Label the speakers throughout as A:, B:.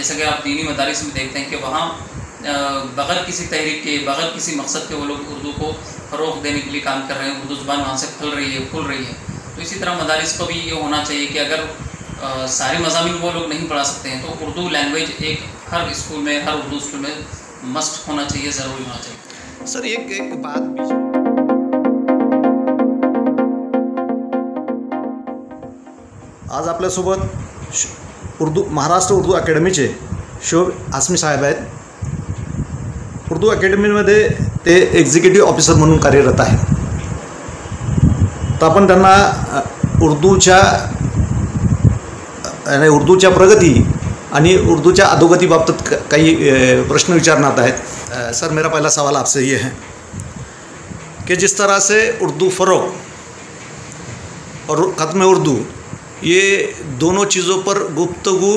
A: जैसा कि आप दीनी मदारिस में देखते हैं कि वहाँ बग़ैर किसी तहरीक के, बग़ैर किसी मकसद के वो लोग उर्दू को फ़रोग़ देने के लिए काम कर रहे हैं। उर्दू ज़ुबान वहाँ से फूल रही है। तो इसी तरह मदारिस को भी ये होना चाहिए कि अगर सारे मज़ामीन वो लोग नहीं पढ़ा सकते हैं तो उर्दू लैंग्वेज एक हर स्कूल में, हर उर्दू स्कूल में मस्ट होना चाहिए, ज़रूरी होना चाहिए।
B: सर एक बात बीच में, आज आपल्यासोबत महाराष्ट्र उर्दू अकॅडमीचे शोभ आसमी साहेब आहेत। उर्दू अकॅडमीमध्ये ते एक्झिक्युटिव्ह ऑफिसर म्हणून कार्यरत आहेत। तर आपण त्यांना उर्दूच्या प्रगती आणि उर्दूच्या अधोगतीबाबत काही प्रश्न विचारणार आहेत। सर, मेरा पहला सवाल आपसे ये है कि जिस तरह से उर्दू फ़रोग़ और ख़त्म उर्दू ये दोनों चीज़ों पर गुफ्तगू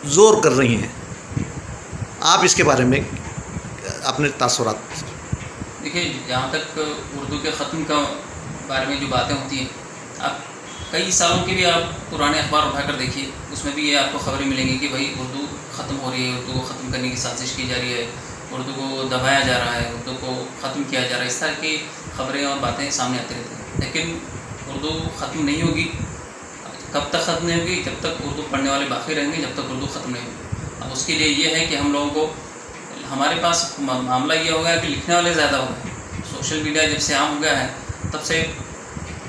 B: ज़ोर कर रही हैं, आप इसके बारे में अपने तासुरात।
A: देखिए, जहाँ तक उर्दू के ख़त्म का बारे में जो बातें होती हैं, आप कई सालों के भी आप पुराने अखबार उठाकर देखिए, उसमें भी ये आपको खबरें मिलेंगी कि भाई उर्दू ख़त्म हो रही है, उर्दू को ख़त्म करने की साजिश की जा रही है, उर्दू को दबाया जा रहा है, उर्दू को ख़त्म किया जा रहा है। इस तरह की खबरें और बातें सामने आती रहती हैं। लेकिन उर्दू ख़त्म नहीं होगी। कब तक ख़त्म नहीं होगी? जब तक उर्दू पढ़ने वाले बाकी रहेंगे, जब तक उर्दू ख़त्म नहीं होगी। अब उसके लिए ये है कि हम लोगों को, हमारे पास मामला ये हो गया कि लिखने वाले ज़्यादा हो गए। सोशल मीडिया जब से आम हो गया है तब से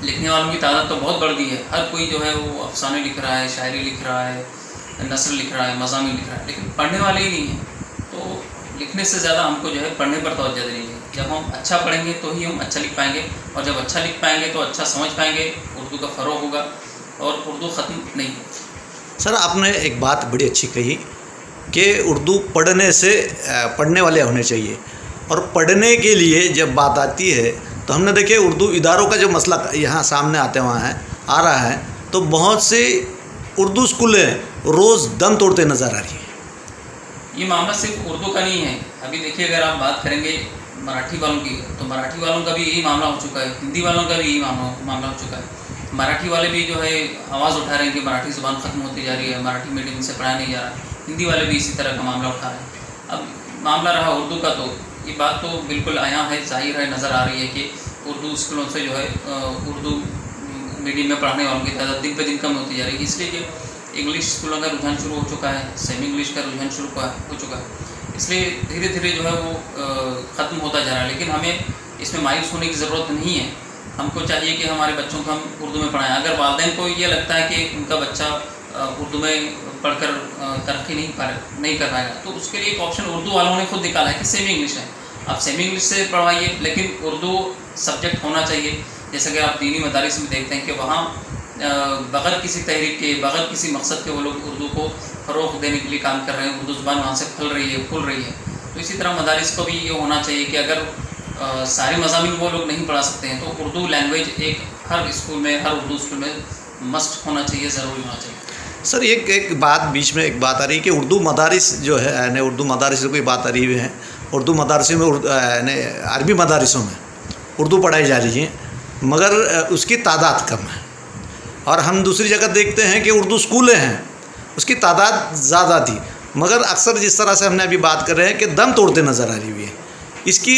A: लिखने वालों की तादाद तो बहुत बढ़ गई है। हर कोई जो है वो अफसाने लिख रहा है, शायरी लिख रहा है, नसर लिख रहा है, मज़ामीन लिख रहा है, लेकिन पढ़ने वाले ही नहीं हैं। तो लिखने से ज़्यादा हमको जो है पढ़ने पर तवज्जो देनी चाहिए। जब हम अच्छा पढ़ेंगे तो ही हम अच्छा लिख पाएंगे, और जब अच्छा लिख पाएंगे तो अच्छा समझ पाएंगे, उर्दू का फ़रोग़ होगा और उर्दू ख़त्म नहीं होगी।
B: सर, आपने एक बात बड़ी अच्छी कही कि उर्दू पढ़ने वाले होने चाहिए, और पढ़ने के लिए जब बात आती है तो हमने देखे उर्दू इदारों का जो मसला यहाँ सामने आ रहा है, तो बहुत सी उर्दू स्कूलें रोज़ दम तोड़ते नज़र आ रही हैं।
A: ये मामला सिर्फ उर्दू का नहीं है। अभी देखिए, अगर आप बात करेंगे मराठी वालों की, तो मराठी वालों का भी यही मामला हो चुका है, हिंदी वालों का भी यही मामला हो चुका है। मराठी वाले भी जो है आवाज़ उठा रहे हैं कि मराठी ज़ुबान ख़त्म होती जा रही है, मराठी मीडियम से पढ़ाया नहीं जा रहा। हिंदी वाले भी इसी तरह का मामला उठा रहे हैं। अब मामला रहा उर्दू का, तो ये बात तो बिल्कुल आया है, जाहिर है, नज़र आ रही है कि उर्दू स्कूलों से जो है उर्दू मीडियम में पढ़ने वालों की तादाद दिन पे दिन कम होती जा रही है। इसलिए कि इंग्लिश स्कूलों का रुझान शुरू हो चुका है, सेमी इंग्लिश का रुझान शुरू हो चुका है। इसलिए धीरे धीरे जो है वो ख़त्म होता जा रहा है। लेकिन हमें इसमें मायूस होने की ज़रूरत नहीं है। हमको चाहिए कि हमारे बच्चों को हम उर्दू में पढ़ाएं। अगर वालिदैन को ये लगता है कि उनका बच्चा उर्दू में पढ़कर तरक्की नहीं कर पाएगा, तो उसके लिए एक ऑप्शन उर्दू वालों ने खुद निकाला है कि सेमी इंग्लिश है। आप सेमी इंग्लिश से पढ़वाइए, लेकिन उर्दू सब्जेक्ट होना चाहिए। जैसा कि आप दीनी मदारिस में देखते हैं कि वहाँ बग़ैर किसी तहरीक के, बग़ैर किसी मकसद के वो लोग उर्दू को फ़रोग़ देने के लिए काम कर रहे हैं। उर्दू ज़ुबान वहाँ से फूल रही है। तो इसी तरह मदारिस को भी ये होना चाहिए कि अगर सारे मज़ामीन वो लोग नहीं पढ़ा सकते हैं तो उर्दू लैंग्वेज एक हर स्कूल में, हर उर्दू स्कूल में मस्ट होना चाहिए, ज़रूरी होना चाहिए।
B: सर, एक बात बीच में एक बात आ रही है कि उर्दू मदारिस जो है यानी उर्दू मदारिस की कोई बात आ रही है, उर्दू मदारसों में यानी अरबी मदारिसों में उर्दू पढ़ाई जा रही है, मगर उसकी तादाद कम है। और हम दूसरी जगह देखते हैं कि उर्दू स्कूलें हैं, उसकी तादाद ज़्यादा थी, मगर अक्सर जिस तरह से हमने अभी बात कर रहे हैं कि दम तोड़ते नज़र आ रही है। इसकी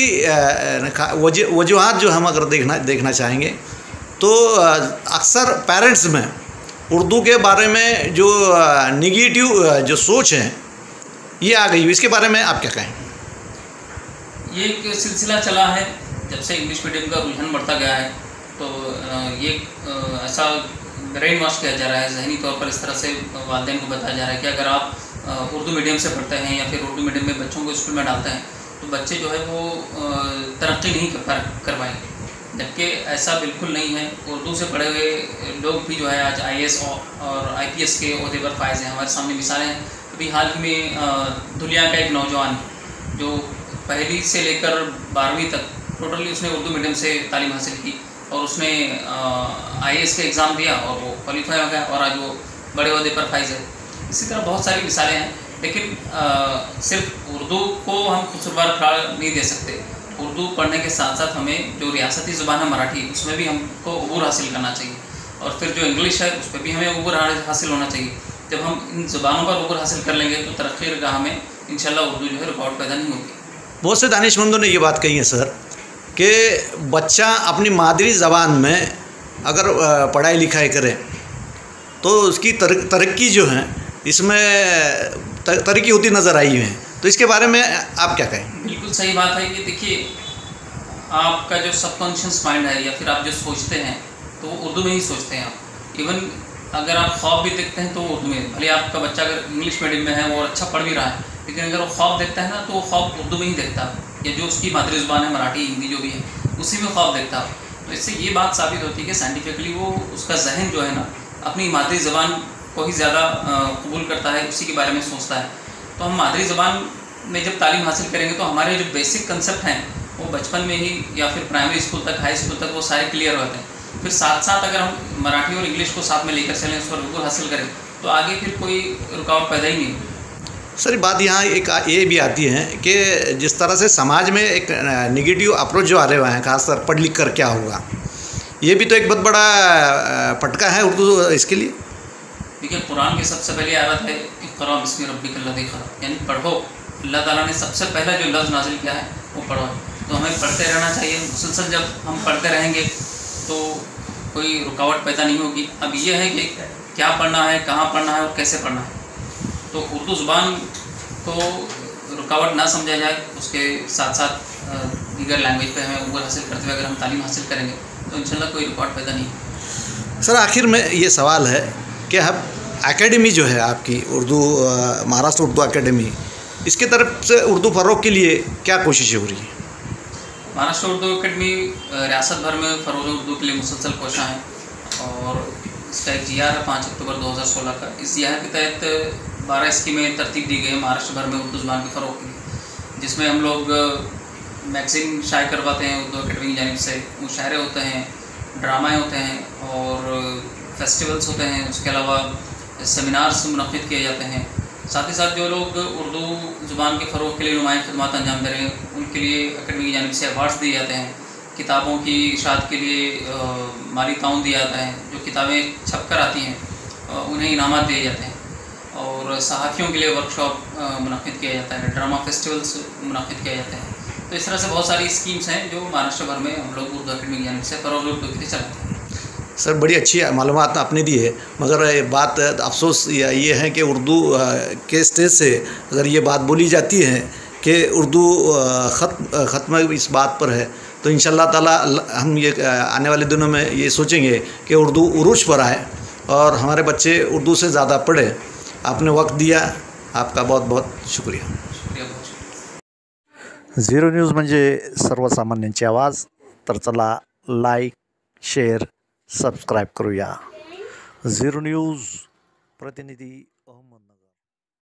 B: वजूहात जो हम अगर देखना चाहेंगे तो अक्सर पेरेंट्स में उर्दू के बारे में जो निगेटिव जो सोच है ये आ गई है। इसके बारे में आप क्या कहें?
A: ये एक सिलसिला चला है जब से इंग्लिश मीडियम का रुझान बढ़ता गया है, तो ये ऐसा ब्रेन वॉश किया जा रहा है, जहनी तौर पर इस तरह से वालिदैन को बताया जा रहा है कि अगर आप उर्दू मीडियम से पढ़ते हैं या फिर उर्दू मीडियम में बच्चों को स्कूल में डालते हैं तो बच्चे जो है वो तरक्की नहीं कर पाएंगे, जबकि ऐसा बिल्कुल नहीं है। उर्दू से पढ़े हुए लोग भी जो है आज IAS और IPS के ओहदे पर फायज़ हैं। हमारे सामने मिसालें हैं। अभी हाल ही में दुनिया का एक नौजवान जो पहली से लेकर 12वीं तक टोटली उसने उर्दू मीडियम से तालीम हासिल की और उसने IAS का एग्ज़ाम दिया और वो क्वालिफाई हो गया और आज वो बड़े ओहदे पर फायज़ है। इसी तरह बहुत सारी मिसालें हैं, लेकिन सिर्फ उर्दू को हम खुशरवार करार नहीं दे सकते। उर्दू पढ़ने के साथ साथ हमें जो रियासती ज़ुबान है मराठी, उसमें भी हमको उबूर हासिल करना चाहिए, और फिर जो इंग्लिश है उस पर भी हमें उबूर हासिल होना चाहिए। जब हम इन ज़बानों पर ऊपर हासिल कर लेंगे तो तरक्की राह में इंशाल्लाह उर्दू जो है रुकावट पैदा नहीं होगी।
B: बहुत से दानिशमंदों ने ये बात कही है सर कि बच्चा अपनी मादरी ज़बान में अगर पढ़ाई लिखाई करे तो उसकी तरक्की जो है इसमें तरक्की होती नज़र आई है, तो इसके बारे में आप क्या कहें?
A: बिल्कुल सही बात है कि देखिए, आपका जो सबकॉन्शियस माइंड है या फिर आप जो सोचते हैं तो वो उर्दू में ही सोचते हैं आप। इवन अगर आप ख्वाब भी देखते हैं तो उर्दू में, भले आपका बच्चा अगर इंग्लिश मीडियम में है और अच्छा पढ़ भी रहा है, लेकिन अगर वो ख्वाब देखता है ना तो वो ख्वाब उर्दू में ही देखता है, या जो उसकी मादरी ज़ुबान है मराठी हिंदी जो भी है उसी में ख्वाब देखता है। तो इससे ये बात साबित होती है कि साइंटिफिकली वो उसका जहन जो है ना अपनी मादरी ज़बान को ही ज़्यादा कबूल करता है, उसी के बारे में सोचता है। तो हम मादरी ज़बान में जब तालीम हासिल करेंगे तो हमारे जो बेसिक कंसेप्ट हैं वो बचपन में ही या फिर प्राइमरी स्कूल तक, हाई स्कूल तक वो सारे क्लियर होते हैं। फिर साथ साथ अगर हम मराठी और इंग्लिश को साथ में लेकर चलें, उस पर उर्दू हासिल करें तो आगे फिर कोई रुकावट पैदा ही नहीं होगी।
B: सर बात यहाँ एक ये भी आती है कि जिस तरह से समाज में एक निगेटिव अप्रोच जो आ रहे हुए हैं, खासकर पढ़ लिख कर क्या होगा, ये भी तो एक बहुत बड़ा पटका है उर्दू इसके लिए।
A: देखिए, कुरान की सबसे पहली आयत है इक़रा बिस्मि रब्बिकल्लज़ी ख़लक़, यानी पढ़ो। अल्लाह ताला ने सबसे पहला जो लफ्ज़ नाजिल किया है वो पढ़ो। तो हमें पढ़ते रहना चाहिए मुसलसल। जब हम पढ़ते रहेंगे तो कोई रुकावट पैदा नहीं होगी। अब ये है कि क्या पढ़ना है, कहाँ पढ़ना है और कैसे पढ़ना है। तो उर्दू ज़ुबान को रुकावट ना समझा जाए, उसके साथ साथ दीगर लैंग्वेज पे हमें ऊपर हासिल करते हुए अगर हम तालीम हासिल करेंगे तो इंशाल्लाह कोई रुकावट पैदा नहीं।
B: सर आखिर में ये सवाल है कि हम एकेडमी जो है आपकी उर्दू महाराष्ट्र उर्दू एकेडमी, इसके तरफ से उर्दू फ़रोग़ के लिए क्या कोशिशें हो रही हैं?
A: महाराष्ट्र उर्दू अकेडमी रियासत भर में फ़रोग़ उर्दू के लिए मुसलसल कोशिश है और इसका एक GR है 5 अक्टूबर 2016 का। इस GR के तहत 12 स्कीमें तरतीब दी गई है महाराष्ट्र भर में उर्दू ज़ुबान के फ़रोग़ के लिए, जिसमें हम लोग मैगज़ीन शाये करवाते हैं उर्दू अकेडमी की जानिब से, मुशायरे होते हैं, ड्रामे होते हैं और फेस्टिवल्स होते हैं। उसके अलावा सेमिनार्स मुनक़्क़िद किए जाते हैं। साथ ही साथ जो लोग उर्दू ज़ुबान के फ़रोग़ के लिए नुमायाँ खिदमत अंजाम दे रहे हैं उनके लिए अकेडमी की जानिब से अवार्ड्स दिए जाते हैं। किताबों की इशाअत के लिए माली ताउन दिया जाता है। जो किताबें छप कर आती हैं उन्हें इनामात दिए जाते हैं और सहाफ़ियों के लिए वर्कशॉप मुनक़्क़िद किया जाता है, ड्रामा फेस्टिवल्स मुनक़्क़िद किए जाते हैं। तो इस तरह से बहुत सारी स्कीम्स हैं जो महाराष्ट्र भर में हम लोग उर्दू अकेडमी की जानिब से फ़रोग़ उर्दू के लिए चलाते हैं।
B: सर बड़ी अच्छी मालूमात आपने दी है, मगर बात अफसोस ये है कि उर्दू के स्टेज से अगर ये बात बोली जाती है कि उर्दू ख़त्म इस बात पर है, तो इंशाअल्लाह ताला हम ये आने वाले दिनों में ये सोचेंगे कि उर्दू उरूज पर आए और हमारे बच्चे उर्दू से ज़्यादा पढ़े। आपने वक्त दिया, आपका बहुत बहुत शुक्रिया। झीरो न्यूज़ म्हणजे सर्वसामान्यांची आवाज़, तर चला लाईक शेअर सबस्क्राईब करूया। झीरो न्यूज़ प्रतिनिधी अहमदनगर।